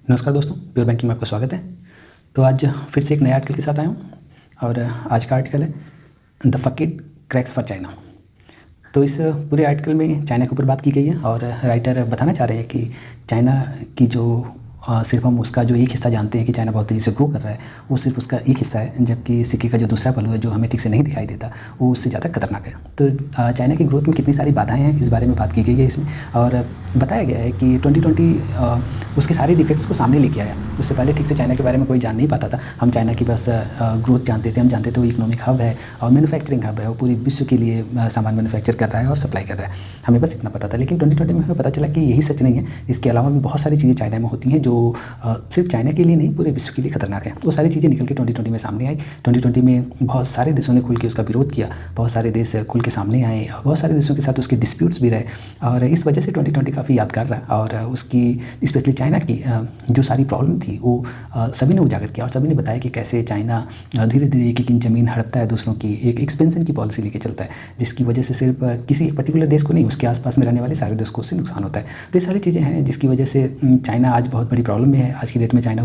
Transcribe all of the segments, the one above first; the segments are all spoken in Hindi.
नमस्कार दोस्तों, प्योर बैंकिंग में आपका स्वागत है। तो आज फिर से एक नया आर्टिकल के साथ आया हूँ और आज का आर्टिकल है द फकीड क्रैक्स फॉर चाइना। तो इस पूरे आर्टिकल में चाइना के ऊपर बात की गई है और राइटर बताना चाह रहे हैं कि चाइना की जो सिर्फ हम उसका जो एक हिस्सा जानते हैं कि चाइना बहुत तेज़ी से ग्रो कर रहा है, वो सिर्फ उसका एक हिस्सा है, जबकि सिक्के का जो दूसरा पहलू है जो हमें ठीक से नहीं दिखाई देता वो उससे ज़्यादा खतरनाक है। तो चाइना की ग्रोथ में कितनी सारी बाधाएं हैं, इस बारे में बात की गई है इसमें। और बताया गया है कि 2020 उसके सारे डिफेक्ट्स को सामने लेके आया। उससे पहले ठीक से चाइना के बारे में कोई जान नहीं पाता था। हम चाइना की बस ग्रोथ जानते थे, हम जानते थे वो इकोनॉमिक हब है और मैन्युफैक्चरिंग हब है, वो पूरी विश्व के लिए सामान मैन्युफैक्चर कर रहा है और सप्लाई कर रहा है, हमें बस इतना पता था। लेकिन 2020 में हमें पता चला कि यही सच नहीं है, इसके अलावा भी बहुत सारी चीज़ें चाइना में होती हैं जो सिर्फ चाइना के लिए नहीं पूरे विश्व के लिए खतरनाक है। वो सारी चीज़ें निकल के 2020 में सामने आई। 2020 में बहुत सारे देशों ने खुल के उसका विरोध किया, बहुत सारे देश खुल के सामने आए, बहुत सारे देशों के साथ उसके डिस्प्यूट्स भी रहे और इस वजह से 2020 काफ़ी यादगार रहा। और उसकी स्पेशली चाइना की जो सारी प्रॉब्लम थी वो सभी ने उजागर किया और सभी ने बताया कि कैसे चाइना धीरे धीरे एक एक ज़मीन हड़पता है दूसरों की, एक एक्सपेंशन की पॉलिसी लेके चलता है, जिसकी वजह से सिर्फ किसी एक पर्टिकुलर देश को नहीं, उसके आसपास में रहने वाले सारे देश को उससे नुकसान होता है। तो ये सारी चीज़ें हैं जिसकी वजह से चाइना आज बहुत बड़ी प्रॉब्लम में है। आज की डेट में चाइना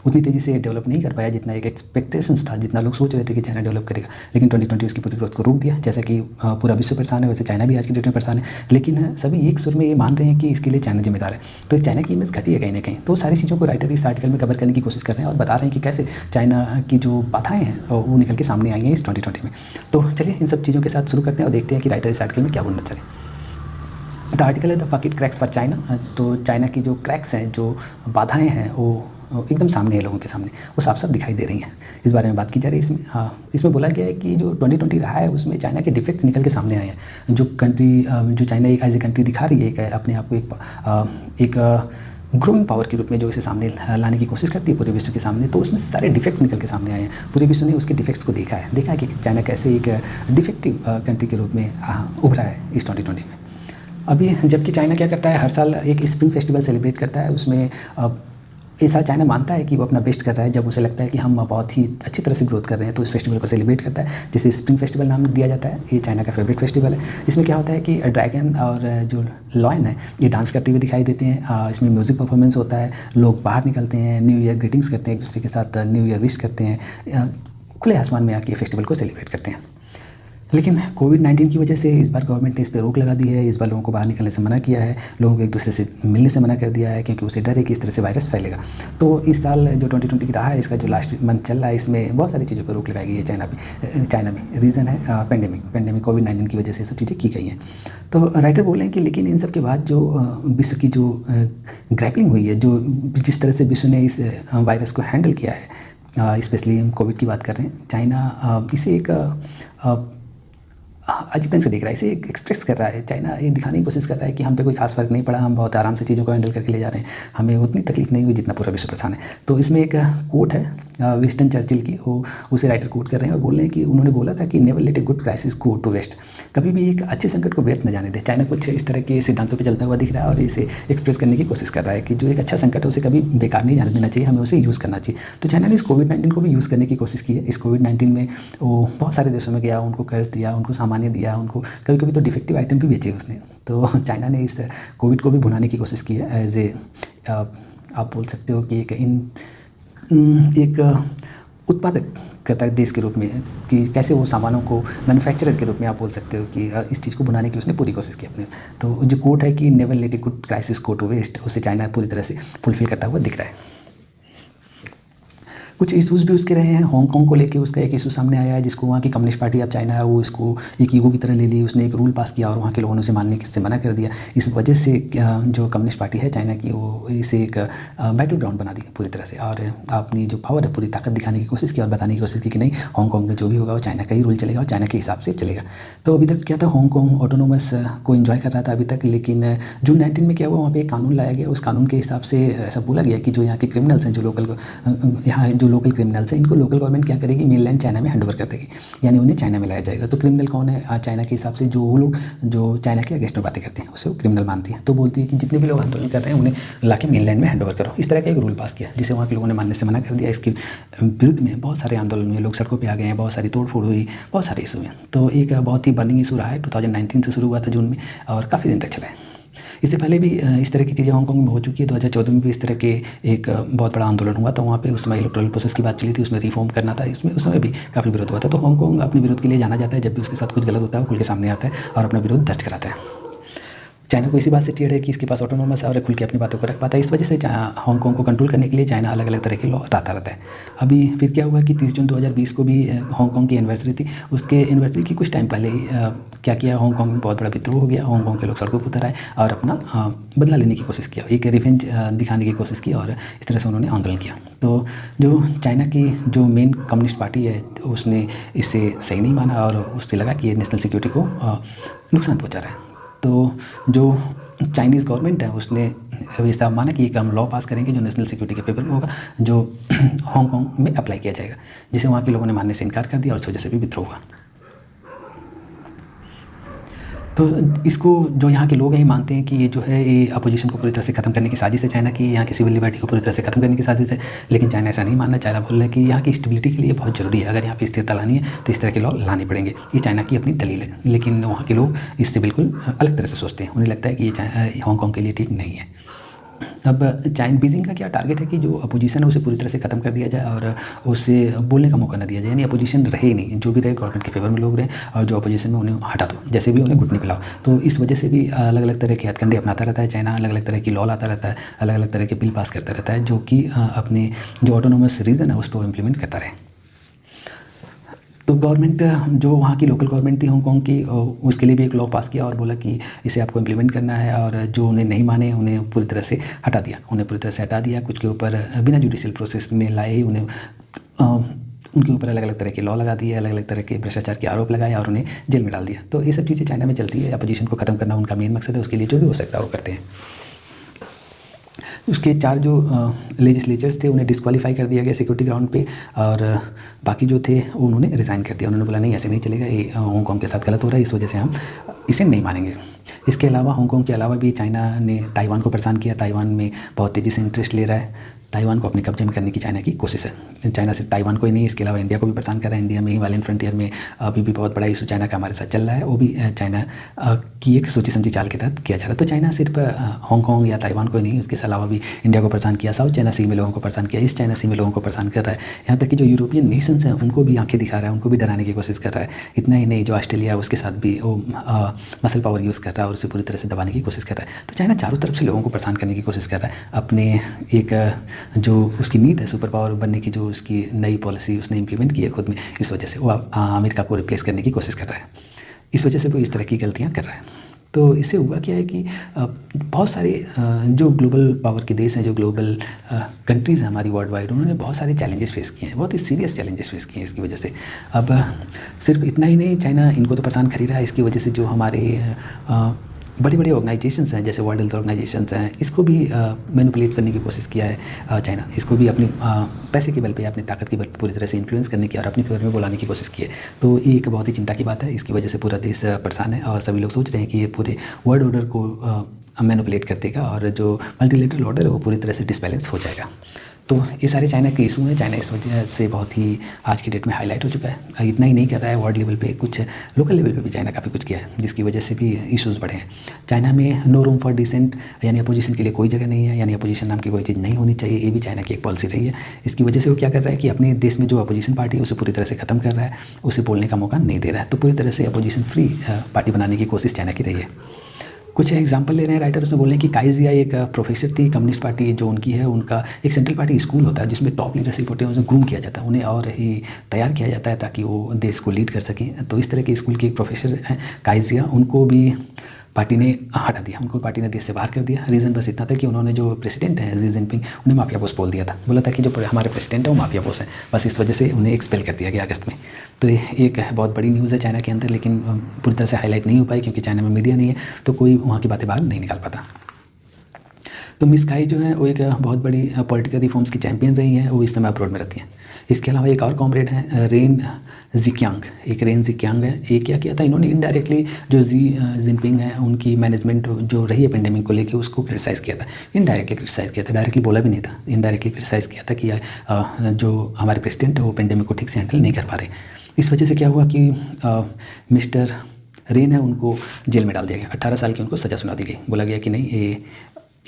उतनी तेज़ी से डेवलप नहीं कर पाया जितना एक एक्सपेक्टेशंस था, जितना लोग सोच रहे थे कि चाइना डेवलप करेगा। लेकिन 2020 उसकी पूरी ग्रोथ को रोक दिया। जैसा कि पूरा विश्व परेशान है, वैसे चाइना भी आज की डेट में परेशान है। लेकिन सभी एक सुर में ये मान रहे हैं कि इसके लिए चाइना जिम्मेदार है। तो चाइना की इमेज घटी है कहीं ना कहीं। तो सारी चीज़ों को राइटर इस आर्टिकल में कवर करने की कोशिश कर रहे हैं और बता रहे हैं कि कैसे चाइना की जो बाधाएं हैं वो निकल के सामने आई हैं इस 2020 में। तो चलिए इन सब चीज़ों के साथ शुरू करते हैं और देखते हैं कि राइटर इस आर्टिकल में क्या बोलना चाह रहे हैं। द आर्टिकल है द फकीड क्रैक्स फॉर चाइना। तो चाइना की जो क्रैक्स हैं, जो बाधाएं हैं, वो एकदम सामने है, लोगों के सामने वो साफ साफ दिखाई दे रही हैं। इस बारे में बात की जा रही है इसमें। इसमें बोला गया है कि जो 2020 रहा है उसमें चाइना के डिफेक्ट्स निकल के सामने आए हैं। जो चाइना एक एज ए कंट्री दिखा रही है अपने आप को एक ग्रोइंग पावर के रूप में जो इसे सामने लाने की कोशिश करती है पूरे विश्व के सामने, तो उसमें से सारे डिफेक्ट्स निकल के सामने आए हैं। पूरे विश्व ने उसके डिफेक्ट्स को देखा है कि चाइना कैसे एक डिफेक्टिव कंट्री के रूप में उभरा है इस 2020 में। अभी जबकि चाइना क्या करता है, हर साल एक स्प्रिंग फेस्टिवल सेलिब्रेट करता है। उसमें ऐसा चाइना मानता है कि वो अपना बेस्ट कर रहा है। जब उसे लगता है कि हम बहुत ही अच्छी तरह से ग्रोथ कर रहे हैं तो इस फेस्टिवल को सेलिब्रेट करता है, जिसे स्प्रिंग फेस्टिवल नाम दिया जाता है। ये चाइना का फेवरेट फेस्टिवल है। इसमें क्या होता है कि ड्रैगन और जो लॉयन है ये डांस करते हुए दिखाई देते हैं। इसमें म्यूज़िक परफॉर्मेंस होता है, लोग बाहर निकलते हैं, न्यू ईयर ग्रीटिंग्स करते हैं, एक दूसरे के साथ न्यू ईयर विश करते हैं, खुले आसमान में आके फेस्टिवल को सेलिब्रेट करते हैं। लेकिन कोविड-19 की वजह से इस बार गवर्नमेंट ने इस पर रोक लगा दी है। इस बार लोगों को बाहर निकलने से मना किया है, लोगों को एक दूसरे से मिलने से मना कर दिया है, क्योंकि उसे डर है कि इस तरह से वायरस फैलेगा। तो इस साल जो 2020 रहा है, इसका जो लास्ट मंथ चल रहा है, इसमें बहुत सारी चीज़ों पर रोक लगाई गई है चाइना में। रीज़न है पेंडेमिक कोविड-19 की वजह से सब चीज़ें की गई हैं। तो राइटर बोल रहे हैं कि लेकिन इन सब के बाद जो विश्व की जो ग्रैपलिंग हुई है, जो जिस तरह से विश्व ने इस वायरस को हैंडल किया है, स्पेशली हम कोविड की बात कर रहे हैं, चाइना इसे एक अजीब ढंग से देख रहा है, इसे एक्सप्रेस कर रहा है। चाइना ये दिखाने की कोशिश कर रहा है कि हम पे कोई खास फर्क नहीं पड़ा, हम बहुत आराम से चीज़ों को हैंडल करके ले जा रहे हैं, हमें उतनी तकलीफ नहीं हुई जितना पूरा विश्व परेशान है। तो इसमें एक कोट है विंस्टन चर्चिल की, वो उसे राइटर कोट कर रहे हैं और बोल रहे हैं कि उन्होंने बोला था कि never let a good crisis go to waste. कभी भी एक अच्छे संकट को व्यर्थ न जाने दे। चाइना कुछ इस तरह के सिद्धांतों पर चलता हुआ दिख रहा है और इसे एक्सप्रेस करने की कोशिश कर रहा है कि जो एक अच्छा संकट है उसे कभी बेकार नहीं जाने देना चाहिए, हमें उसे यूज़ करना चाहिए। तो चाइना ने इस कोविड-19 को भी यूज़ करने की कोशिश की है। इस कोविड-19 में वो बहुत सारे देशों में गया, उनको कर्ज दिया, उनको सामान्य दिया, उनको कभी कभी तो डिफेक्टिव आइटम भी बेचे उसने। तो चाइना ने इस कोविड को भी भुनाने की कोशिश की है एज ए आप बोल सकते हो कि एक उत्पादक देश के रूप में, कि कैसे वो सामानों को मैन्युफैक्चरर के रूप में आप बोल सकते हो कि इस चीज़ को बनाने की उसने पूरी कोशिश की अपने। तो जो कोट है कि never let a good crisis go to waste, उसे चाइना पूरी तरह से फुलफिल करता हुआ दिख रहा है। कुछ इश्यूज़ भी उसके रहे हैं। हांगकांग को लेके उसका एक इशू सामने आया है, जिसको वहाँ की कम्युनिस्ट पार्टी ऑफ चाइना है वो इसको एक ईगो की तरह ले ली। उसने एक रूल पास किया और वहाँ के लोगों ने उसे मानने से मना कर दिया। इस वजह से जो कम्युनिस्ट पार्टी है चाइना की, वो इसे एक बैटल ग्राउंड बना दी पूरी तरह से और अपनी जो पावर है पूरी ताकत दिखाने की कोशिश की और बताने की कोशिश की कि नहीं, हांगकांग में जो भी होगा वो चाइना का ही रूल चलेगा और चाइना के हिसाब से चलेगा। तो अभी तक क्या था, हांगकांग ऑटोनोमस को एंजॉय कर रहा था अभी तक। लेकिन जून 19 में क्या हुआ, वहाँ पे एक कानून लाया गया। उस कानून के हिसाब से ऐसा बोला गया कि जो यहाँ के क्रिमिनल्स हैं, जो लोकल क्रिमिनल्स हैं, इनको लोकल गवर्नमेंट क्या करेगी, मेनलैंड चाइना में हैंड ओवर कर देगी, यानी उन्हें चाइना में लाया जाएगा। तो क्रिमिनल कौन है, चाइना के हिसाब से जो वो लोग जो चाइना के अगेंस्ट में बातें करते हैं उसे वो क्रिमिनल मानती है। तो बोलती है कि जितने भी लोग आंदोलन कर रहे हैं उन्हें लाके मेनलैंड में हैंड ओवर करो। इस तरह का एक रूल पास किया, जिसे वहाँ के लोगों ने मानने से मना कर दिया। इसके विरुद्ध में बहुत सारे आंदोलन हुए, लोग सड़कों पर आ गए हैं, बहुत सारी तोड़फोड़ हुई, बहुत सारे इशू हुए। तो एक बहुत ही बर्निंग इशू रहा है। 2019 से शुरू हुआ था जून में और काफ़ी दिन तक चला है। इससे पहले भी इस तरह की चीज़ें हांगकांग में हो चुकी है। 2014 में भी इस तरह के एक बहुत बड़ा आंदोलन हुआ था वहाँ पे। उस समय इलेक्टोरल प्रोसेस की बात चली थी, उसमें रिफॉर्म करना था, इसमें उस समय भी काफ़ी विरोध हुआ था। तो हांगकांग अपने विरोध के लिए जाना जाता है। जब भी उसके साथ कुछ गलत होता है वो खुल के सामने आता है और अपना विरोध दर्ज कराता है। चाइना को इसी बात से चिढ़ है कि इसके पास ऑटोनोमस है और खुल के अपनी बातों को रख पाता है। इस वजह से हांगकांग को कंट्रोल करने के लिए चाइना अलग अलग तरह के लॉ लाता रहता है। अभी फिर क्या हुआ कि 30 जून 2020 को भी हांगकांग की एनिवर्सरी थी। उसके एनिवर्सरी की कुछ टाइम पहले ही क्या किया, हांगकांग में बहुत बड़ा विद्रोह हो गया। हांगकांग के लोग सड़कों पर उतर आए और अपना बदला लेने की कोशिश किया, एक रिवेंज दिखाने की कोशिश की और इस तरह से उन्होंने आंदोलन किया। तो जो चाइना की जो मेन कम्युनिस्ट पार्टी है उसने इसे सही नहीं माना और उससे लगा कि ये नेशनल सिक्योरिटी को नुकसान पहुँचा रहा है। तो जो चाइनीज़ गवर्नमेंट है उसने ऐसा माना कि एक हम लॉ पास करेंगे जो नेशनल सिक्योरिटी के पेपर में होगा, जो हांगकांग में अप्लाई किया जाएगा, जिसे वहाँ के लोगों ने मानने से इनकार कर दिया और इस वजह से भी विद्रोह हुआ। तो इसको जो यहाँ के लोग हैं ये मानते हैं कि ये जो है ये अपोजिशन को पूरी तरह से ख़त्म करने की साजिश है चाइना की, यहाँ की सिविल लिबर्टी को पूरी तरह से ख़त्म करने की साजिश है। लेकिन चाइना ऐसा नहीं मानना। चाइना बोल रहा है कि यहाँ की स्टेबिलिटी के लिए बहुत ज़रूरी है, अगर यहाँ पे स्थिरता लानी है तो इस तरह के लॉ लाने पड़ेंगे। ये चाइना की अपनी दलील है, लेकिन वहाँ के लोग इससे बिल्कुल अलग तरह से सोचते हैं। उन्हें लगता है कि ये हांगकांग के लिए ठीक नहीं है। अब बीजिंग का क्या टारगेट है कि जो अपोजिशन है उसे पूरी तरह से ख़त्म कर दिया जाए और उसे बोलने का मौका न दिया जाए, यानी अपोजिशन रहे ही नहीं। जो भी रहे गवर्नमेंट के फेवर में लोग रहे और जो अपोजिशन में उन्हें हटा दो, जैसे भी उन्हें घुटने पिलाओ। तो इस वजह से भी अलग अलग तरह के हथकंडे अपनाता रहता है चाइना, अलग अलग तरह की लॉ लाता रहता है, अलग अलग तरह के बिल पास करता रहता है, जो कि अपने जो ऑटोनोमस रीजन है उस पर इम्प्लीमेंट करता रहे। तो गवर्नमेंट जो वहाँ की लोकल गवर्नमेंट थी हांगकांग की, उसके लिए भी एक लॉ पास किया और बोला कि इसे आपको इम्प्लीमेंट करना है। और जो उन्हें नहीं माने उन्हें पूरी तरह से हटा दिया, कुछ के ऊपर बिना जुडिशियल प्रोसेस में लाए ही उन्हें उनके ऊपर अलग अलग तरह के लॉ लगा दिए, अलग अलग तरह के भ्रष्टाचार के आरोप लगाए और उन्हें जेल में डाल दिया। तो ये सब चीज़ें चाइना में चलती है। अपोजिशन को ख़त्म करना उनका मेन मकसद है, उसके लिए जो भी हो सकता है वो करते हैं। उसके 4 जो लेजिस्लेचर्स थे उन्हें डिस्क्वालीफाई कर दिया गया सिक्योरिटी ग्राउंड पे, और बाकी जो थे उन्होंने रिज़ाइन कर दिया। उन्होंने बोला नहीं ऐसे नहीं चलेगा, ये हांगकांग के साथ गलत हो रहा है, इस वजह से हम इसे नहीं मानेंगे। इसके अलावा हांगकांग के अलावा भी चाइना ने ताइवान को परेशान किया। ताइवान में बहुत तेज़ी से इंटरेस्ट ले रहा है, ताइवान को अपने कब्जे में करने की चाइना की कोशिश है। चाइना सिर्फ ताइवान को ही नहीं, इसके अलावा इंडिया को भी परेशान कर रहा है। इंडिया में ही वालेन फ्रंटियर में अभी भी बहुत बड़ा इशू चाइना का हमारे साथ चल रहा है, वो भी चाइना की एक सोची समझी चाल के तहत किया जा रहा है। तो चाइना सिर्फ हांगकांग या ताइवान को ही नहीं, इसके अलावा भी इंडिया को परेशान किया, साउथ चाइना सी में लोगों को परेशान किया, ईस्ट चाइना सी में लोगों को परेशान कर रहा है। यहाँ तक कि जो यूरोपियन नेशंस हैं उनको भी आंखें दिखा रहा है, उनको भी डराने की कोशिश कर रहा है। इतना ही नहीं, जो ऑस्ट्रेलिया है उसके साथ भी वो मसल पावर यूज़ कर रहा है और उसे पूरी तरह से दबाने की कोशिश कर रहा है। तो चाइना चारों तरफ से लोगों को परेशान करने की कोशिश कर रहा है। अपने एक जो उसकी नीड है सुपर पावर बनने की, जो उसकी नई पॉलिसी उसने इंप्लीमेंट की है खुद में, इस वजह से वो अमेरिका को रिप्लेस करने की कोशिश कर रहा है। इस वजह से वो इस तरह की गलतियाँ कर रहा है। तो इससे हुआ क्या है कि बहुत सारे जो ग्लोबल पावर के देश हैं, जो ग्लोबल कंट्रीज़ हैं हमारी वर्ल्ड वाइड, उन्होंने बहुत सारे चैलेंजेस फेस किए हैं, बहुत ही सीरियस चैलेंजेस फेस किए हैं इसकी वजह से। अब सिर्फ इतना ही नहीं, चाइना इनको तो परेशान कर ही रहा है, इसकी वजह से जो हमारे बड़ी बड़ी ऑर्गेनाइजेशंस हैं जैसे वर्ल्ड हेल्थ ऑर्गेनाइजेशंस हैं, इसको भी मैनिपुलेट करने की कोशिश किया है चाइना। इसको भी अपनी पैसे के बल पे, अपनी ताकत के बल पे पूरी तरह से इन्फ्लुएंस करने की और अपनी फेवर में बुलाने की कोशिश की है। तो ये एक बहुत ही चिंता की बात है। इसकी वजह से पूरा देश परेशान है और सभी लोग सोच रहे हैं कि ये पूरे वर्ल्ड ऑर्डर को मैनिपुलेट कर देगा और जो मल्टीलेटरल ऑर्डर है वो पूरी तरह से डिसबैलेंस हो जाएगा। तो ये सारे चाइना के इशू हैं। चाइना इस वजह से बहुत ही आज की डेट में हाईलाइट हो चुका है। इतना ही नहीं कर रहा है, वर्ल्ड लेवल पे कुछ लोकल लेवल पे भी चाइना काफ़ी कुछ किया है, जिसकी वजह से भी इश्यूज़ बढ़े हैं। चाइना में नो रूम फॉर डिसेंट, यानी अपोजिशन के लिए कोई जगह नहीं है, यानी अपोजिशन नाम की कोई चीज़ नहीं होनी चाहिए। ये भी चाइना की एक पॉलिसी रही है। इसकी वजह से वो क्या कर रहा है कि अपने देश में जो अपोजिशन पार्टी है उसे पूरी तरह से ख़त्म कर रहा है, उसे बोलने का मौका नहीं दे रहा है। तो पूरी तरह से अपोजिशन फ्री पार्टी बनाने की कोशिश चाइना की रही है। कुछ एग्जांपल ले रहे हैं राइटर, उसमें बोल रहे हैं कि काइजिया एक प्रोफेसर थी, कम्युनिस्ट पार्टी जो उनकी है, उनका एक सेंट्रल पार्टी स्कूल होता है जिसमें टॉप लीडरशिप होते हैं, उन्हें ग्रूम किया जाता है, उन्हें और ही तैयार किया जाता है ताकि वो देश को लीड कर सकें। तो इस तरह के स्कूल के एक प्रोफेसर हैं काइजिया, उनको भी पार्टी ने हटा दिया, उनको पार्टी ने देश से बाहर कर दिया। रीज़न बस इतना था कि उन्होंने जो प्रेसिडेंट हैं शी जिनपिंग, उन्हें माफिया बॉस बोल दिया था, बोला था कि जो हमारे प्रेसिडेंट है वो माफिया बॉस है। बस इस वजह से उन्हें एक्सपेल कर दिया गया अगस्त में। तो ये एक बहुत बड़ी न्यूज़ है चाइना के अंदर, लेकिन पूरी तरह से हाईलाइट नहीं हो पाई क्योंकि चाइना में मीडिया नहीं है, तो कोई वहाँ की बातें बाहर नहीं निकाल पाता। तो मिस काई जो है वो एक बहुत बड़ी पॉलिटिकल रिफॉर्म्स की चैंपियन रही हैं, वो इस समय अब्रॉड में रहती हैं। इसके अलावा एक और कॉमरेड हैं रेन जिक्यांग है। ये क्या किया था, इन्होंने इनडायरेक्टली जो शी जिनपिंग है उनकी मैनेजमेंट जो रही है पेंडेमिक को लेकर, उसको क्रिटिसाइज़ किया था। इनडायरेक्टली क्रिटिसाइज़ किया था, डायरेक्टली बोला भी नहीं था, इनडायरेक्टली क्रिटिसाइज़ किया था कि जो हमारे प्रेसिडेंट है वो पेंडेमिक को ठीक से हैंडल नहीं कर पा रहे। इस वजह से क्या हुआ कि मिस्टर रेन है उनको जेल में डाल दिया गया, 18 साल की उनको सज़ा सुना दी गई। बोला गया कि नहीं, ये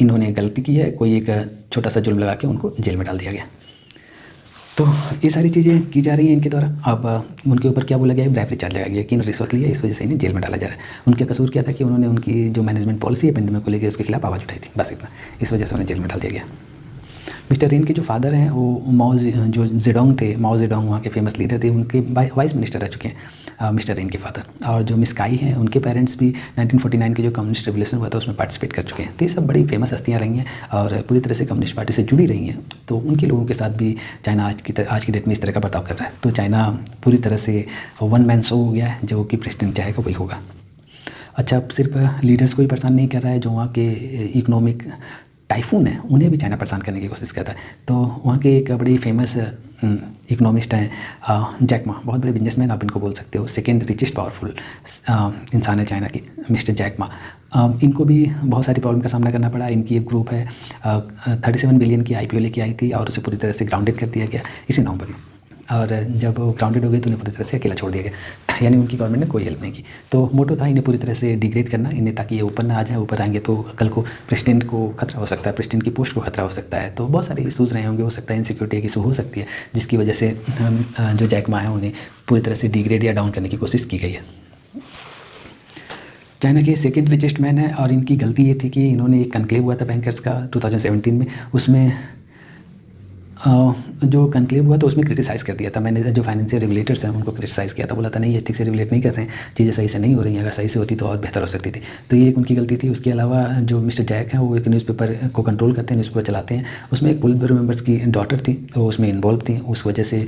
इन्होंने गलती की है, कोई एक छोटा सा जुर्म लगा के उनको जेल में डाल दिया गया। तो ये सारी चीज़ें की जा रही हैं इनके द्वारा। अब उनके ऊपर क्या बोला गया है, ब्राइबरी चार्ज लगाया गया कि इन्होंने रिश्वत लिया, इस वजह से इन्हें जेल में डाला जा रहा है। उनका कसूर क्या था कि उन्होंने उनकी जो मैनेजमेंट पॉलिसी है पेंडेमिक को लेकर उसके खिलाफ आवाज़ उठाई थी, बस इतना, इस वजह से उन्हें जेल में डाल दिया गया। मिस्टर रेन के जो फादर हैं वो जो जेडोंग थे, माओ जेडोंग वहाँ के फेमस लीडर थे, उनके वाइस मिनिस्टर रह चुके हैं मिस्टर रेन के फादर। और जो मिस काई हैं उनके पेरेंट्स भी 1949 के जो कम्युनिस्ट रेवोल्यूशन हुआ था उसमें पार्टिसिपेट कर चुके हैं। तो ये सब बड़ी फेमस हस्तियाँ रही हैं और पूरी तरह से कम्युनिस्ट पार्टी से जुड़ी रही हैं। तो उनके लोगों के साथ भी चाइना आज की डेट में इस तरह का बर्ताव कर रहा है। तो चाइना पूरी तरह से वन मैन शो हो गया है, जो कि प्रेसिडेंट चाहेगा वही होगा। अच्छा, अब सिर्फ लीडर्स को ही परेशान नहीं कर रहा है, जो वहाँ के इकोनॉमिक टाइफून है उन्हें भी चाइना परेशान करने की कोशिश कर रहा है। तो वहाँ के एक बड़ी फेमस इकोनॉमिस्ट हैं जैक मा, बहुत बड़े बिजनेसमैन आप इनको बोल सकते हो, सेकेंड रिचेस्ट पावरफुल इंसान है चाइना की, मिस्टर जैक मा। इनको भी बहुत सारी प्रॉब्लम का सामना करना पड़ा। इनकी एक ग्रुप है 37 बिलियन की IPO लेके आई थी और उसे पूरी तरह से ग्राउंडेड कर दिया गया इसी नवंबर में। और जब वो ग्राउंडेड हो गई तो उन्हें पूरी तरह से अकेला छोड़ दिया गया, यानी उनकी गवर्नमेंट ने कोई हेल्प नहीं की। तो मोटो था इन्हें पूरी तरह से डिग्रेड करना इन्हें, ताकि ये ऊपर ना आ जाए। ऊपर आएंगे तो कल को प्रेसिडेंट को खतरा हो सकता है, प्रेसिडेंट की पोस्ट को खतरा हो सकता है। तो बहुत सारे इशूज़ रहे होंगे, हो सकता है इनसिक्योरिटी की इशू हो सकती है, जिसकी वजह से जो जैक मा है उन्हें पूरी तरह से डिग्रेड या डाउन करने की कोशिश की गई है। चाइना के सेकेंड रिचेस्ट मैन है और इनकी गलती ये थी कि इन्होंने एक कनक्लेव हुआ था बैंकर्स का 2017 में, उसमें जो कनक्लेव हुआ तो उसमें क्रिटिसाइज़ कर दिया था मैंने, जो फाइनेंशियल रेगुलेटर्स हैं उनको क्रिटिसाइज़ किया था, बोला था नहीं ये ठीक से रेगुलेट नहीं कर रहे हैं, चीज़ें सही से नहीं हो रही हैं, अगर सही से होती तो और बेहतर हो सकती थी। तो ये एक उनकी गलती थी। उसके अलावा जो मिस्टर जैक हैं वो एक न्यूज़पेपर को कंट्रोल करते हैं, न्यूज़पेपर चलाते हैं, उसमें एक पोलिट ब्यूरो मेंबर्स की डॉटर थी, वो उसमें इन्वॉल्व थी। उस वजह से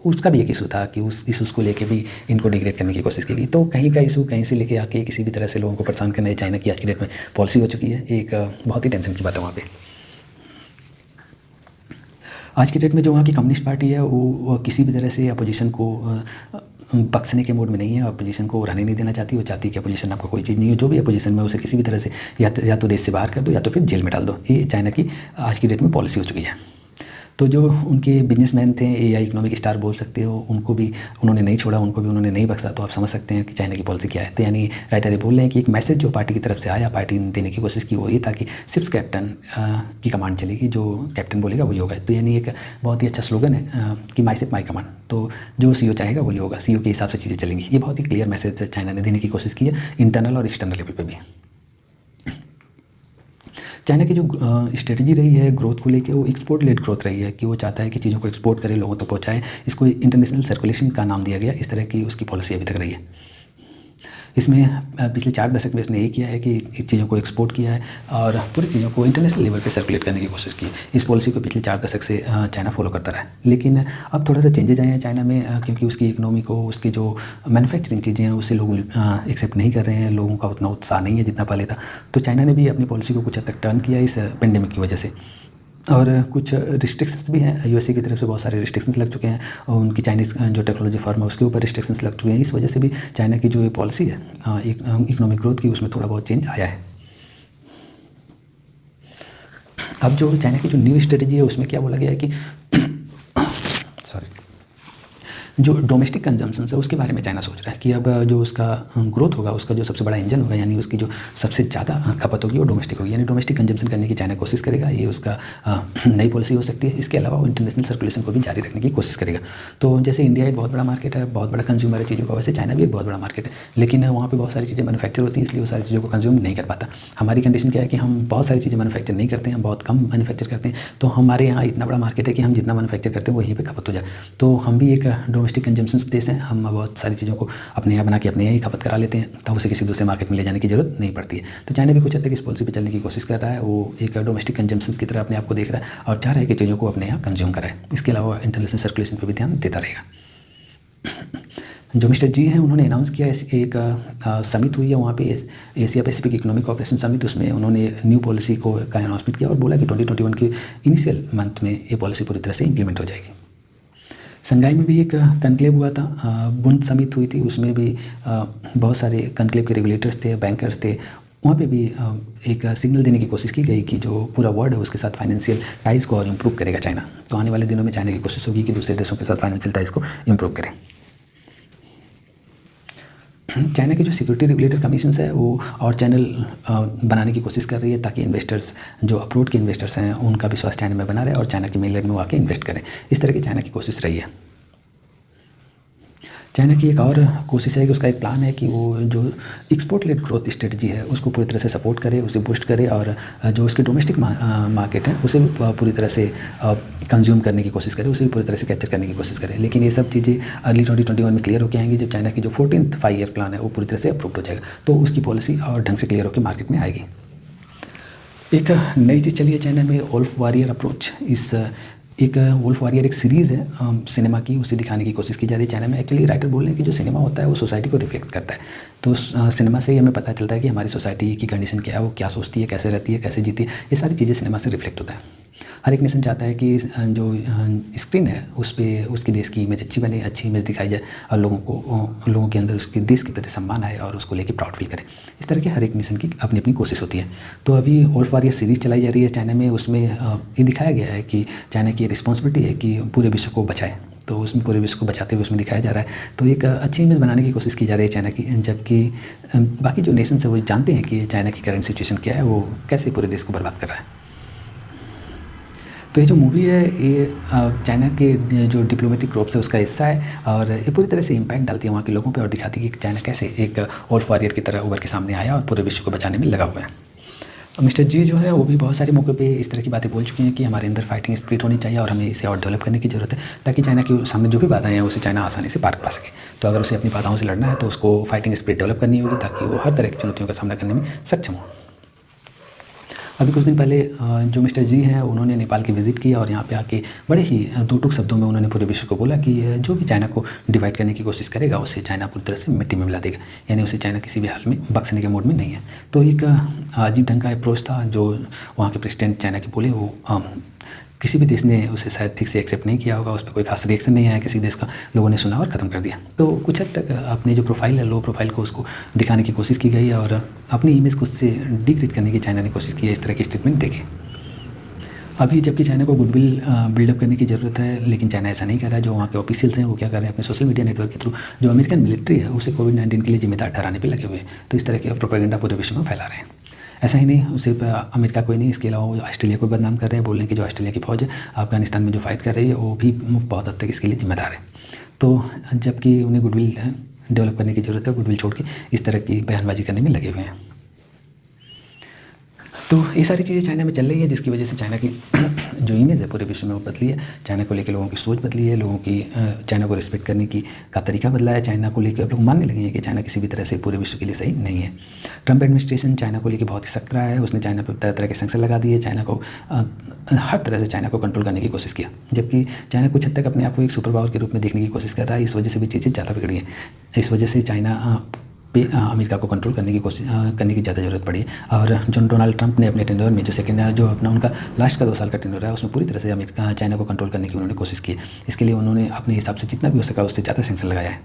उसका भी एक इशू था कि उस इशूज़ को लेके भी इनको डिग्रेड करने की कोशिश की गई। तो कहीं का इशू कहीं से लेके आके किसी भी तरह से लोगों को परेशान करना, चाइना की आज की डेट में पॉलिसी हो चुकी है। एक बहुत ही टेंशन की बात है वहाँ पर। आज की डेट में जो वहाँ की कम्युनिस्ट पार्टी है वो किसी भी तरह से अपोजिशन को बख्शने के मूड में नहीं है, अपोजिशन को रहने नहीं देना चाहती। वो चाहती है कि अपोजिशन आपको कोई चीज़ नहीं है, जो भी अपोजिशन में उसे किसी भी तरह से या तो देश से बाहर कर दो या तो फिर जेल में डाल दो। ये चाइना की आज की डेट में पॉलिसी हो चुकी है। तो जो उनके बिजनेसमैन थे या इकोनॉमिक स्टार बोल सकते हो, उनको भी उन्होंने नहीं छोड़ा, उनको भी उन्होंने नहीं बख्शा। तो आप समझ सकते हैं कि चाइना की पॉलिसी क्या है। तो यानी राइटर ये बोल रहे हैं कि एक मैसेज जो पार्टी की तरफ से आया, पार्टी ने देने की कोशिश की, वो ये था कि शिप्स कैप्टन की कमांड चलेगी, जो कैप्टन बोलेगा वही होगा। तो यानी एक बहुत ही अच्छा स्लोगन है कि माई शिप माई कमांड। तो जो CEO चाहेगा वही होगा, CEO के हिसाब से चीज़ें चलेंगी। ये बहुत ही क्लियर मैसेज चाइना ने देने की कोशिश की है, इंटरनल और एक्सटर्नल लेवल पर भी। चाइना की जो स्ट्रेटजी रही है ग्रोथ को लेके, वो एक्सपोर्ट लेड ग्रोथ रही है कि वो चाहता है कि चीज़ों को एक्सपोर्ट करे, लोगों तक पहुंचाए। इसको इंटरनेशनल सर्कुलेशन का नाम दिया गया। इस तरह की उसकी पॉलिसी अभी तक रही है। इसमें पिछले 4 दशक में इसने ये किया है कि चीज़ों को एक्सपोर्ट किया है और पूरी चीज़ों को इंटरनेशनल लेवल पे सर्कुलेट करने की कोशिश की है। इस पॉलिसी को पिछले 4 दशक से चाइना फॉलो करता रहा है। लेकिन अब थोड़ा सा चेंजेज आए हैं चाइना में, क्योंकि उसकी इकोनॉमी को, उसकी जो मैन्युफैक्चरिंग चीज़ें हैं उसे लोग एक्सेप्ट नहीं कर रहे हैं, लोगों का उतना उत्साह नहीं है जितना पहले था। तो चाइना ने भी अपनी पॉलिसी को कुछ हद तक टर्न किया इस पेंडेमिक की वजह से। और कुछ रिस्ट्रिक्शंस भी हैं, USA की तरफ से बहुत सारे रिस्ट्रिक्शंस लग चुके हैं और उनकी चाइनीज़ जो टेक्नोलॉजी फर्म है उसके ऊपर रिस्ट्रिक्शंस लग चुके हैं। इस वजह से भी चाइना की जो ये पॉलिसी है इकोनॉमिक ग्रोथ की, उसमें थोड़ा बहुत चेंज आया है। अब जो चाइना की जो न्यू स्ट्रेटजी है उसमें क्या बोला गया है कि जो डोमेस्टिक कंजम्पशन है उसके बारे में चाइना सोच रहा है कि अब जो उसका ग्रोथ होगा, उसका जो सबसे बड़ा इंजन होगा, यानी उसकी जो सबसे ज़्यादा खपत होगी वो डोमेस्टिक होगी, यानी डोमेस्टिक कंजम्पशन करने की चाइना कोशिश करेगा। ये उसका नई पॉलिसी हो सकती है। इसके अलावा वो इंटरनेशनल सर्कुलेशन को भी जारी रखने की कोशिश करेगा। तो जैसे इंडिया एक बहुत बड़ा मार्केट है, बहुत बड़ा कंज्यूमर है चीज़ों का, वैसे चाइना भी एक बहुत बड़ा मार्केट है, लेकिन वहाँ पर बहुत सारी चीज़ें मैनुफैक्चर होती हैं, इसलिए वो सारी चीज़ों को कंज्यूम नहीं कर पाता। हमारी कंडीशन क्या है कि हम बहुत सारी चीज़ें मैनुफैक्चर नहीं करते हैं, बहुत कम मैनुफैक्चर करते हैं। तो हमारे यहाँ इतना बड़ा मार्केट है कि हम जितना मैनुफैक्चर करते हैं वो यहीं पर खपत हो जाए। तो हम भी एक डोमेस्टिक कंजम्पशन देश हैं, हम बहुत सारी चीज़ों को अपने यहाँ बना के अपने यहाँ ही खपत करा लेते हैं, तब उसे किसी दूसरे मार्केट में ले जाने की जरूरत नहीं पड़ती है। तो चाइना भी कुछ हद तक इस पॉलिसी पे चलने की कोशिश कर रहा है। वो एक डोमेस्टिक कंजम्पशन की तरह अपने आप को देख रहा है और चाह रहा है कि चीज़ों को अपने यहाँ कंज्यूम कराए। इसके अलावा इंटरनेशनल सर्कुलेशन पर भी ध्यान देता रहेगा। जो मिस्टर जी हैं उन्होंने अनाउंस किया, एक समिट हुई है वहाँ पे, Asia Pacific economic cooperation summit, उसमें उन्होंने न्यू पॉलिसी को का अनाउंसमेंट किया और बोला कि 2021 के इनिशियल मंथ में ये पॉलिसी पूरी तरह से इंप्लीमेंट हो जाएगी। संघाई में भी एक कनक्लेव हुआ था, बुंद समिट हुई थी, उसमें भी बहुत सारे कनक्लेव के रेगुलेटर्स थे, बैंकर्स थे। वहाँ पे भी एक सिग्नल देने की कोशिश की गई कि जो पूरा वर्ल्ड है उसके साथ फाइनेंशियल टाइज़ को और इम्प्रूव करेगा चाइना। तो आने वाले दिनों में चाइना की कोशिश होगी कि दूसरे देशों के साथ फाइनेंशियल टाइज़ को इम्प्रूव करें। चाइना की जो सिक्योरिटी रेगुलेटर कमीशन है वो और चैनल बनाने की कोशिश कर रही है ताकि इन्वेस्टर्स जो अप्रोड के इन्वेस्टर्स हैं उनका विश्वास चाइना में बना रहे और चाइना के मेनलैंड में वो आके इन्वेस्ट करें। इस तरह की चाइना की कोशिश रही है। चाइना की एक और कोशिश है कि उसका एक प्लान है कि वो जो एक्सपोर्ट लेड ग्रोथ स्ट्रेटजी है उसको पूरी तरह से सपोर्ट करे, उसे बूस्ट करे और जो उसकी डोमेस्टिक मार्केट है उसे पूरी तरह से कंज्यूम करने की कोशिश करे, उसे भी पूरी तरह से कैप्चर करने की कोशिश करे। लेकिन ये सब चीज़ें अर्ली 2021 में क्लियर होकर आएंगी जब चाइना की जो 14th 5 ईयर प्लान है वो पूरी तरह से अप्रूव हो जाएगा, तो उसकी पॉलिसी और ढंग से क्लियर होकर मार्केट में आएगी। एक नई चीज़ चली है चाइना में, वुल्फ वॉरियर अप्रोच। इस एक वुल्फ वॉरियर एक सीरीज़ है सिनेमा की, उसे दिखाने की कोशिश की जा रही है चाइना में। एक्चुअली राइटर बोल रहे हैं कि जो सिनेमा होता है वो सोसाइटी को रिफ्लेक्ट करता है, तो सिनेमा से ही हमें पता चलता है कि हमारी सोसाइटी की कंडीशन क्या है, वो क्या सोचती है, कैसे रहती है, कैसे जीती है, ये सारी चीज़ें सिनेमा से रिफ्लेक्ट होता है। हर एक नेशन चाहता है कि जो स्क्रीन है उस पर उसके देश की इमेज अच्छी बने, अच्छी इमेज दिखाई जाए और लोगों के अंदर उसके देश के प्रति सम्मान आए और उसको लेके प्राउड फील करें। इस तरह के हर एक नेशन की अपनी अपनी कोशिश होती है। तो अभी वुल्फ वॉरियर सीरीज़ चलाई जा रही है चाइना में, उसमें ये दिखाया गया है कि चाइना की रिस्पॉन्सिबिलिटी है कि पूरे विश्व को बचाए, तो उसमें पूरे विश्व को बचाते हुए उसमें दिखाया जा रहा है। तो एक अच्छी इमेज बनाने की कोशिश की जा रही है चाइना की, जबकि बाकी जो नेशन है वो जानते हैं कि चाइना की करंट सिचुएशन क्या है, वो कैसे पूरे देश को बर्बाद कर रहा है। तो ये जो मूवी है ये चाइना के जो डिप्लोमेटिक ग्रुप्स है उसका हिस्सा है और ये पूरी तरह से इम्पैक्ट डालती है वहाँ के लोगों पे और दिखाती है कि चाइना कैसे एक वुल्फ वॉरियर की तरह उभर के सामने आया और पूरे विश्व को बचाने में लगा हुआ है। मिस्टर जी जो है वो भी बहुत सारे मौके पे इस तरह की बातें बोल चुकी हैं कि हमारे अंदर फाइटिंग स्पिरिट होनी चाहिए और हमें इसे और डेवलप करने की ज़रूरत है ताकि चाइना के सामने जो भी बाधाएं हैं उसे चाइना आसानी से पार पा सके। तो अगर उसे अपनी बाधाओं से लड़ना है तो उसको फाइटिंग स्पिरिट डेवलप करनी होगी ताकि वो हर तरह की चुनौतियों का सामना करने में सक्षम हो। अभी कुछ दिन पहले जो मिस्टर जी हैं उन्होंने नेपाल की विज़िट की और यहाँ पे आके बड़े ही दो टूक शब्दों में उन्होंने पूरे विश्व को बोला कि जो भी चाइना को डिवाइड करने की कोशिश करेगा उसे चाइना पूरी तरह से मिट्टी में मिला देगा, यानी उसे चाइना किसी भी हाल में बख्शने के मूड में नहीं है। तो एक अजीब ढंग का अप्रोच था जो वहाँ के प्रेसिडेंट चाइना के बोले, वो किसी भी देश ने उसे शायद ठीक से एक्सेप्ट नहीं किया होगा, उस पर कोई खास रिएक्शन नहीं आया किसी देश का, लोगों ने सुना और ख़त्म कर दिया। तो कुछ हद तक अपनी जो प्रोफाइल है, लो प्रोफाइल को उसको दिखाने की कोशिश की गई है और अपनी इमेज को उससे डिग्रेड करने की चाइना ने कोशिश की है इस तरह की स्टेटमेंट देके। अभी जबकि चाइना को गुडविल बिल्डअप करने की ज़रूरत है, लेकिन चाइना ऐसा नहीं कर रहा है। जो वहाँ के ऑफिशियल्स हैं वो क्या कर रहे हैं, अपने सोशल मीडिया नेटवर्क के थ्रू जो अमेरिकन मिलिट्री है उसे कोविड-19 के लिए जिम्मेदार ठहराने पर लगे हुए हैं। तो इस तरह के प्रोपेगेंडा पूरे विश्व में फैला रहे हैं। ऐसा ही नहीं, सिर्फ अमेरिका कोई नहीं, इसके अलावा वो ऑस्ट्रेलिया को बदनाम कर रहे हैं, बोल रहे हैं कि जो ऑस्ट्रेलिया की फ़ौज है अफगानिस्तान में जो फाइट कर रही है वो भी बहुत हद तक इसके लिए जिम्मेदार है। तो जबकि उन्हें गुडविल डेवलप करने की ज़रूरत है, गुडविल छोड़ के इस तरह की बयानबाजी करने में लगे हुए हैं। तो ये सारी चीज़ें चाइना में चल रही है जिसकी वजह से चाइना की जो इमेज है पूरे विश्व में वो बदली है। चाइना को लेकर लोगों की सोच बदली है, लोगों की चाइना को रिस्पेक्ट करने की का तरीका बदला है। चाइना को लेकर अब लोग मानने लगे हैं कि चाइना किसी भी तरह से पूरे विश्व के लिए सही नहीं है। ट्रंप एडमिनिस्ट्रेशन चाइना को लेकर बहुत ही सख्त रहा है, उसने चाइना पर तरह तरह के सैंक्शन लगा दिए, चाइना को हर तरह से चाइना को कंट्रोल करने की कोशिश किया, जबकि चाइना कुछ हद तक अपने आप को एक सुपर पावर के रूप में देखने की कोशिश कर रहा है। इस वजह से भी चीज़ें ज़्यादा बिगड़ी हैं, इस वजह से चाइना पे अमेरिका को कंट्रोल करने की कोशिश करने की ज़्यादा ज़रूरत पड़ी। और जो डोनाल्ड ट्रंप ने अपने टेन्योर में जो अपना उनका लास्ट का 2 साल का टेन्योर है उसमें पूरी तरह से अमेरिका चाइना को कंट्रोल करने की उन्होंने कोशिश की। इसके लिए उन्होंने अपने हिसाब से जितना भी हो सका उससे ज़्यादा सैंक्शन लगाया है।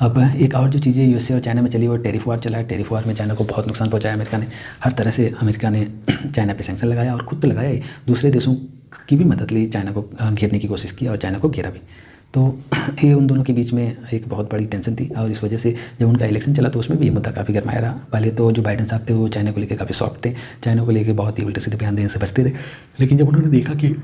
अब एक और जो चीज़ें यूएसए और चाइना में चली वो टैरिफ वार चला है। टैरिफ वार में चाइना को बहुत नुकसान पहुँचाया अमेरिका ने, हर तरह से अमेरिका ने चाइना पे सैंक्शन लगाया और खुद तो लगाया ही, दूसरे देशों की भी मदद ली, चाइना को घेरने की कोशिश की और चाइना को घेरा भी। तो ये उन दोनों के बीच में एक बहुत बड़ी टेंशन थी और इस वजह से जब उनका इलेक्शन चला तो उसमें भी ये मुद्दा काफ़ी गरमाया रहा। पहले तो जो बाइडेन साहब थे वो चाइना को लेकर काफ़ी सॉफ्ट थे, चाइना को लेकर बहुत ही उल्टे सीधे बयान देने से बचते थे, लेकिन जब उन्होंने देखा कि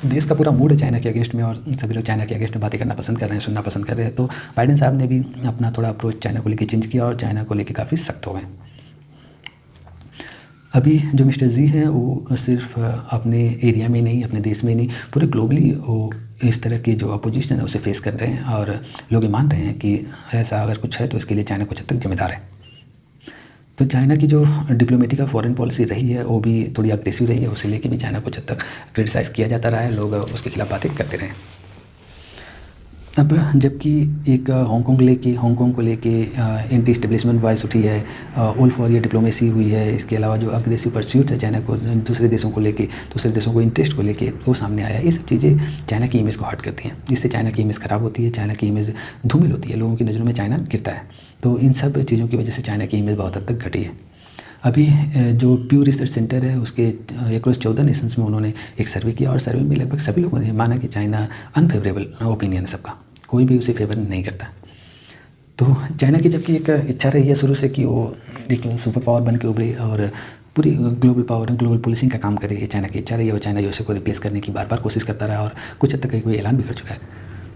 देश का पूरा मूड है चाइना के अगेंस्ट में और सभी लोग चाइना के अगेंस्ट में बातें करना पसंद कर रहे हैं, सुनना पसंद कर रहे हैं, तो बाइडेन साहब ने भी अपना थोड़ा अप्रोच चाइना को लेकर चेंज किया और चाइना को लेकर काफ़ी सख्त हो गए। अभी जो मिस्टर जी हैं वो सिर्फ अपने एरिया में नहीं, अपने देश में नहीं, पूरे ग्लोबली वो इस तरह की जो अपोजिशन है उसे फेस कर रहे हैं और लोग ये मान रहे हैं कि ऐसा अगर कुछ है तो इसके लिए चाइना कुछ हद तक जिम्मेदार है। तो चाइना की जो डिप्लोमेटिक और फॉरेन पॉलिसी रही है वो भी थोड़ी अग्रेसिव रही है, उसे लेके भी चाइना कुछ हद तक क्रिटिसाइज़ किया जाता रहा है, लोग उसके खिलाफ बातें करते रहे। अब जबकि एक हांगकांग को लेके एंटी एस्टेब्लिशमेंट वॉइस उठी है, वुल्फ वॉरियर डिप्लोमेसी हुई है, इसके अलावा जो अग्रेसिव परस्यूट है चाइना को दूसरे देशों को लेके, दूसरे देशों को इंटरेस्ट को लेके वो सामने आया। ये सब चीज़ें चाइना की इमेज को हर्ट करती हैं, जिससे चाइना की इमेज ख़राब होती है, चाइना की इमेज धूमिल होती है, लोगों की नज़रों में चाइना गिरता है। तो इन सब चीज़ों की वजह से चाइना की इमेज बहुत हद तक घटी है। अभी जो प्यू रिसर्च सेंटर है उसके अक्रॉस 14 नेशंस में उन्होंने एक सर्वे किया और सर्वे में लगभग सभी लोगों ने माना कि चाइना अनफेवरेबल ओपिनियन है सबका, कोई भी उसे फेवर नहीं करता। तो चाइना की जबकि एक इच्छा रही है शुरू से कि वो एक सुपर पावर बन के उभरे और पूरी ग्लोबल पावर ग्लोबल पुलिसिंग का काम करे, ये चाइना की इच्छा रही है। वो चाइना यूएसए को रिप्लेस करने की बार बार कोशिश करता रहा और कुछ हद तक कोई ऐलान भी कर चुका है।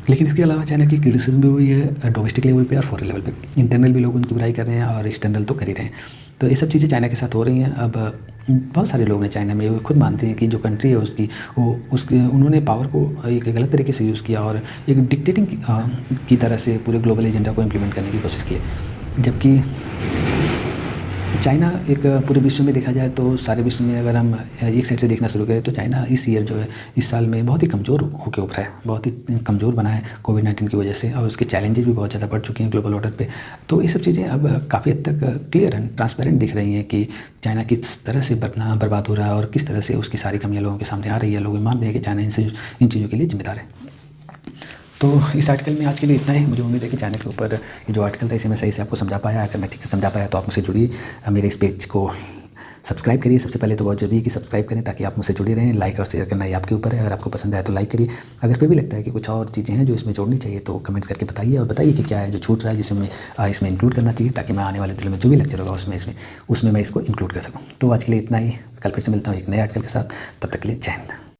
लेकिन इसके अलावा चाइना की क्रिटिसिज्म भी हुई है डोमेस्टिक लेवल पे और फॉरेन लेवल पे। इंटरनल भी लोग उनकी बुराई कर रहे हैं और एक्सटर्नल तो कर ही रहे हैं। तो ये सब चीज़ें चाइना के साथ हो रही हैं। अब बहुत सारे लोग हैं चाइना में, वो खुद मानते हैं कि जो कंट्री है उसकी उन्होंने पावर को एक गलत तरीके से यूज़ किया और एक डिक्टेटिंग की तरह से पूरे ग्लोबल एजेंडा को इम्प्लीमेंट करने की कोशिश की है। जबकि चाइना एक पूरे विश्व में देखा जाए तो सारे विश्व में अगर हम एक साइड से देखना शुरू करें तो चाइना इस ईयर जो है इस साल में बहुत ही कमज़ोर होकर उभरा है, बहुत ही कमज़ोर बना है कोविड-19 की वजह से और उसके चैलेंजेस भी बहुत ज़्यादा बढ़ चुके हैं ग्लोबल ऑर्डर पे। तो ये सब चीज़ें अब काफ़ी हद तक क्लियर एंड ट्रांसपेरेंट दिख रही हैं कि चाइना किस तरह से बर्बाद हो रहा है और किस तरह से उसकी सारी कमियाँ लोगों के सामने आ रही है। लोग मान रहे हैं कि चाइना इन चीज़ों के लिए जिम्मेदार है। तो इस आर्टिकल में आज के लिए इतना ही। मुझे उम्मीद है कि चाइना के ऊपर ये जो आर्टिकल था इसे मैं सही से आपको समझा पाया। अगर मैं ठीक से समझा पाया तो आप मुझसे जुड़िए, मेरे इस पेज को सब्सक्राइब करिए। सबसे पहले तो बहुत जरूरी है कि सब्सक्राइब करें ताकि आप मुझसे जुड़े रहें। लाइक और शेयर करना ये आपके ऊपर है। अगर आपको पसंद आए तो लाइक करिए। अगर फिर भी लगता है कि कुछ और चीज़ें हैं जो इसमें जोड़नी चाहिए तो कमेंट्स करके बताइए और बताइए कि क्या है जो छूट रहा है जिसे मैं इसमें इंक्लूड करना चाहिए ताकि मैं आने वाले दिनों में जो भी लेक्चर होगा उसमें मैं इसको इंक्लूड कर सकूँ। तो आज के लिए इतना ही। कल फिर से मिलता हूँ एक नए आर्टिकल के साथ। तब तक के लिए जय हिंद।